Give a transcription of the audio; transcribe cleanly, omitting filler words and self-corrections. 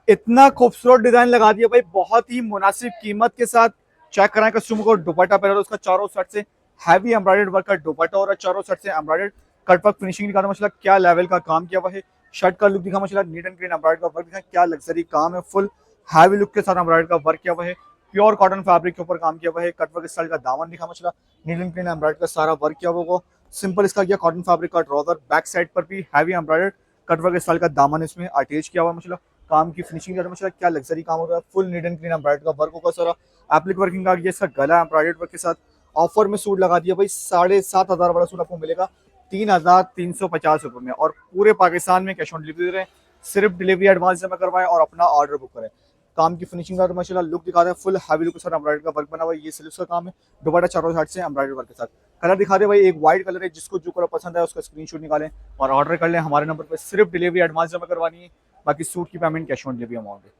इतना खूबसूरत डिजाइन लगा दिया भाई, बहुत ही मुनासिब कीमत के साथ। चेक कराएं कस्टमर को, दुपट्टा पहना उसका चारों साइड से हैवी एम्ब्रॉयडर्ड वर्क का दुपट्टा और चारों साइड से एम्ब्रॉयडर्ड कट वर्क फिनिशिंग दिखा माशाल्लाह, क्या लेवल का काम किया हुआ है। शर्ट का लुक दिखा माशाल्लाह, नीट एंड क्लीन एम्ब्रॉयडर्ड का वर्क दिखा, क्या लग्जरी काम है। फुल हैवी लुक के साथ एम्ब्रॉयडर्ड का वर्क किया हुआ है, प्योर कॉटन फैब्रिक के ऊपर काम किया हुआ है। कट वर्क स्टाइल का दामन दिखा माशाल्लाह, नीट एंड क्लीन एम्ब्रॉयडर्ड का सारा वर्क किया हुआ। सिंपल इसका किया कॉटन फैब्रिक का ट्राउजर, बैक साइड पर भी heavy embroidered cut work style का दामन इसमें अटैच किया हुआ माशाल्लाह। काम की फिनिशिंग माशाल्लाह, क्या लग्जरी काम होता है। Full neat and clean embroidered का वर्क होगा सारा। एप्लिक वर्किंग आ गया, इसका गला एम्ब्रॉयडर्ड वर्क के साथ। ऑफर में सूट लगा दिया भाई, 7,500 वाला सूट आपको मिलेगा 3,350 रुपये में, और पूरे पाकिस्तान में कैश ऑन डिलीवरी दे रहे हैं। सिर्फ डिलीवरी एडवांस जमा करवाएं और अपना ऑर्डर बुक करें। काम की फिनिशिंग का तो माशाल्लाह लुक दिखा रहे हैं, फुल हैवी लुक के साथ एम्ब्रॉयडरी का वर्क बना हुआ है। ये सिल्क का काम है, दुपट्टा चारों साइड से एम्ब्रॉयडरी वर्क के साथ। कलर दिखा दे भाई, एक व्हाइट कलर है, जिसको जो कलर पसंद है उसका स्क्रीनशॉट निकालें और ऑर्डर कर लें हमारे नंबर पर। सिर्फ डिलीवरी एडवांस जमा करवानी है, बाकी सूट की payment cash on delivery amount है।